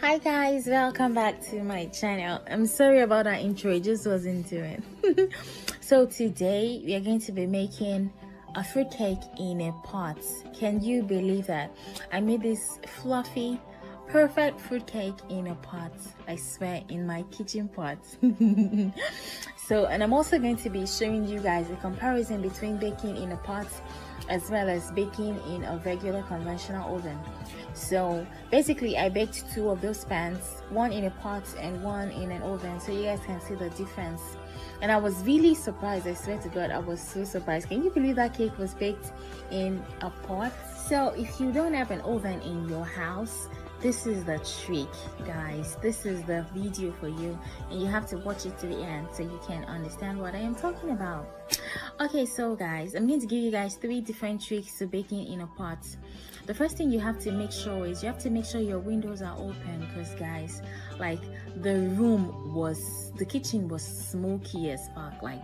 Hi guys, welcome back to my channel. I'm sorry about that intro, it just wasn't doing. So today we are going to be making a fruit cake in a pot. Can you believe that? I made this fluffy, perfect fruit cake in a pot. I swear, in my kitchen pot. And I'm also going to be showing you guys a comparison between baking in a pot as well as baking in a regular conventional oven. So basically I baked two of those pans, one in a pot and one in an oven, so you guys can see the difference. And I was really surprised, I swear to God, I was so surprised. Can you believe that cake was baked in a pot? So if you don't have an oven in your house, this is the trick, guys. This is the video for you, and you have to watch it to the end so you can understand what I am talking about. Okay, so guys, I'm going to give you guys 3 different tricks to baking in a pot. The first thing you have to make sure is you have to make sure your windows are open, because guys, like the kitchen was smoky as fuck, like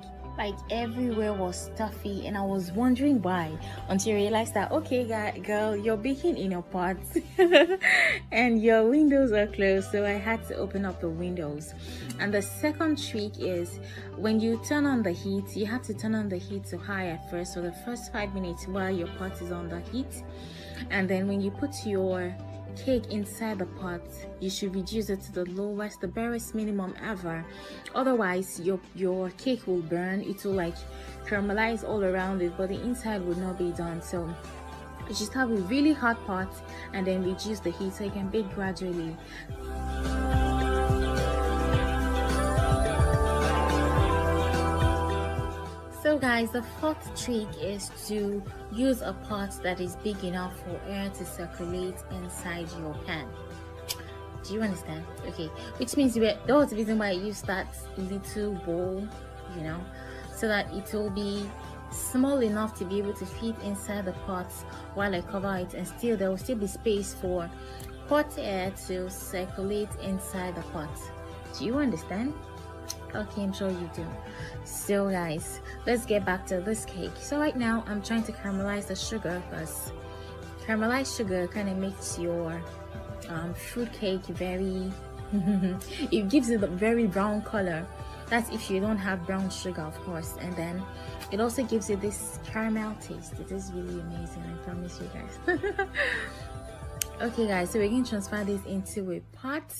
everywhere was stuffy, and I was wondering why, until I realized that, okay girl, you're baking in a pot and your windows are closed, so I had to open up the windows. And the second trick is when you turn on the heat, you have to turn on the heat to high at first for the first 5 minutes while your pot is on the heat, and then when you put your cake inside the pot, you should reduce it to the lowest, the barest minimum ever. Otherwise your cake will burn. It will like caramelize all around it, but the inside would not be done. So you just have a really hot pot and then reduce the heat so you can bake gradually. So guys, the fourth trick is to use a pot that is big enough for air to circulate inside your pan. Do you understand? Okay, which means that was the reason why I used that little bowl, you know, so that it will be small enough to be able to fit inside the pot while I cover it, and still there will still be space for hot air to circulate inside the pot. Do you understand? Okay, I'm sure you do. So guys, let's get back to this cake. So right now I'm trying to caramelize the sugar, because caramelized sugar kind of makes your fruit cake very it gives it a very brown color. That's if you don't have brown sugar, of course. And then it also gives you this caramel taste. It is really amazing, I promise you guys. Okay guys, so we're going to transfer this into a pot,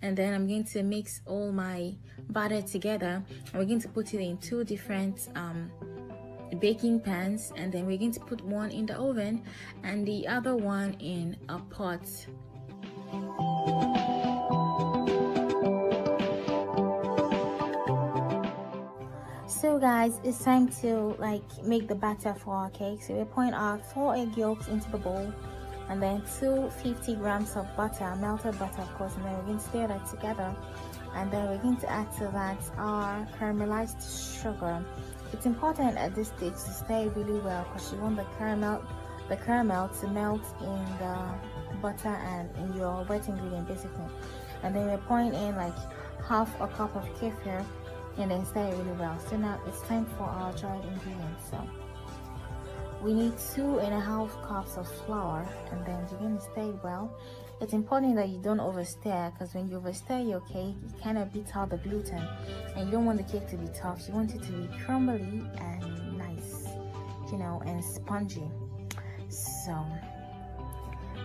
and then I'm going to mix all my batter together, and we're going to put it in 2 different baking pans, and then we're going to put one in the oven and the other one in a pot. So guys, it's time to make the batter for our cake. So we're pouring our 4 egg yolks into the bowl, and then 250 grams of butter, melted butter of course, and then we're going to stir that together, and then we're going to add to that our caramelized sugar. It's important at this stage to stir really well, because you want the caramel to melt in the butter and in your wet ingredient basically. And then we're pouring in like half a cup of kefir, and then stir it really well. So now it's time for our dried ingredients. So we need 2.5 cups of flour, and then you're going to stir it well. It's important that you don't overstir, because when you overstir your cake, it kind of beats out the gluten, and you don't want the cake to be tough. You want it to be crumbly and nice, you know, and spongy. So,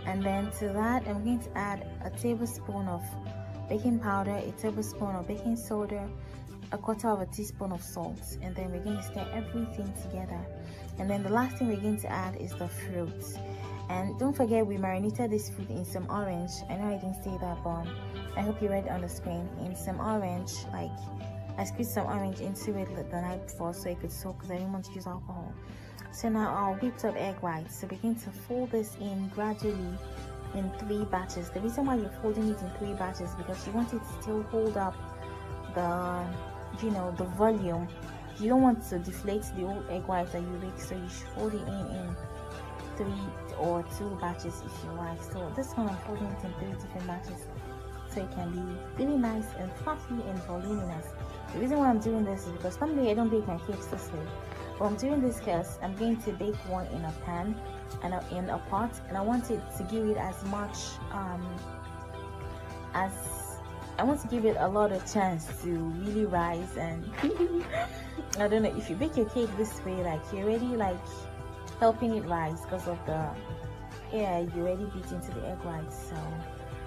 and then to that I'm going to add a tablespoon of baking powder, a tablespoon of baking soda, a 1/4 teaspoon of salt, and then we're going to stir everything together. And then the last thing we're going to add is the fruit. And don't forget, we marinated this fruit in some orange. I know I didn't say that, but I hope you read on the screen. In some orange, like I squeezed some orange into it the night before so it could soak, because I didn't want to use alcohol. So now our whipped up egg whites. So we're going to fold this in gradually in 3 batches. The reason why you're folding it in 3 batches is because you want it to still hold up the, you know, the volume. You don't want to deflate the old egg whites that you make, so you should fold it in 3 or 2 batches if you like. So this one I'm folding it in 3 different batches, so it can be really nice and fluffy and voluminous. The reason why I'm doing this is because normally I don't bake my cakes this way, but I'm doing this because I'm going to bake one in a pan and in a pot, and I want it to give it as much as I want to give it a lot of chance to really rise. And I don't know, if you bake your cake this way, like you're already like helping it rise because of the air you already beat into the egg whites. So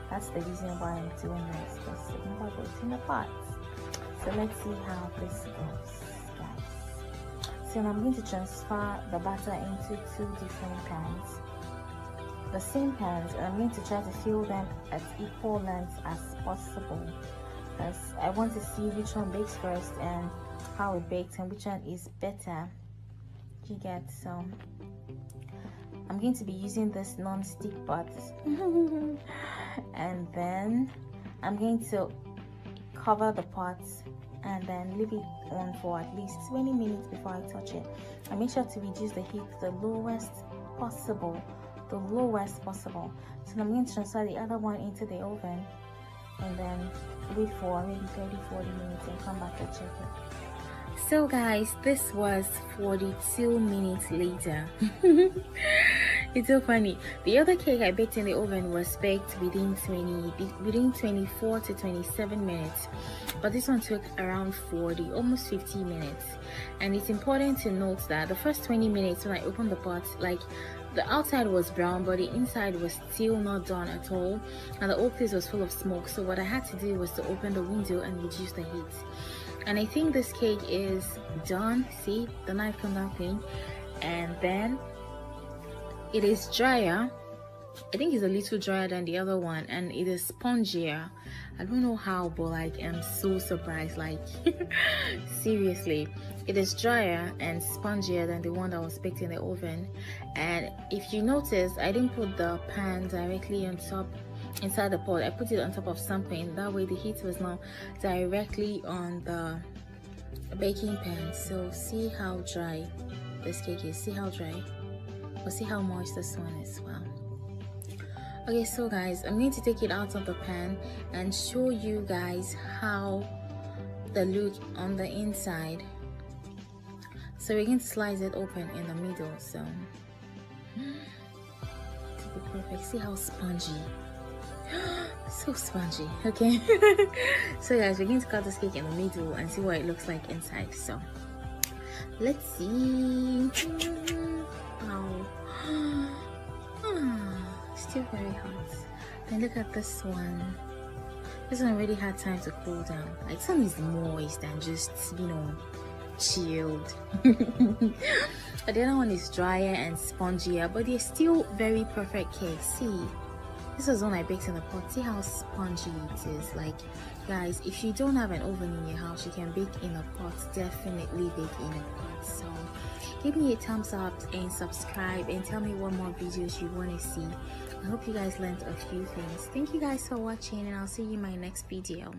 that's the reason why I'm doing this, because it never goes in the pot. So let's see how this goes, guys. So now I'm going to transfer the batter into 2 different pans, the same pans, and I'm going to try to fill them at equal lengths as possible, because I want to see which one bakes first and how it bakes and which one is better. You get? So I'm going to be using this non-stick pot and then I'm going to cover the pot and then leave it on for at least 20 minutes before I touch it. And make sure to reduce the heat to the lowest possible. So I'm going to transfer the other one into the oven and then wait for maybe 30-40 minutes and come back and check it. So guys, this was 42 minutes later. It's so funny. The other cake I baked in the oven was baked within 24 to 27 minutes, but this one took around 40, almost 50 minutes. And it's important to note that the first 20 minutes when I opened the pot, like the outside was brown but the inside was still not done at all, and the whole place was full of smoke. So what I had to do was to open the window and reduce the heat. And I think this cake is done. See, the knife come down clean. And then it is drier. I think it's a little drier than the other one, and it is spongier. I don't know how, but like I'm so surprised, like seriously. It is drier and spongier than the one that was baked in the oven. And if you notice, I didn't put the pan directly on top inside the pot. I put it on top of something, that way the heat was not directly on the baking pan. So see how dry this cake is, see how dry, or see how moist this one is. Wow. Okay, so guys, I'm going to take it out of the pan and show you guys how the look on the inside. So we're going to slice it open in the middle, so to be perfect. See how spongy, so spongy. Okay. So guys, we're going to cut this cake in the middle and see what it looks like inside. So let's see. Wow. Still very hot. And look at this one. This one already had time to cool down. Like, some is moist and just, you know, chilled. But the other one is drier and spongier, but they're still very perfect cakes. See, this is one I baked in the pot. See how spongy it is. Like, guys, if you don't have an oven in your house, you can bake in a pot. Definitely bake in a pot. So give me a thumbs up and subscribe and tell me what more videos you want to see. I hope you guys learned a few things. Thank you guys for watching, and I'll see you in my next video.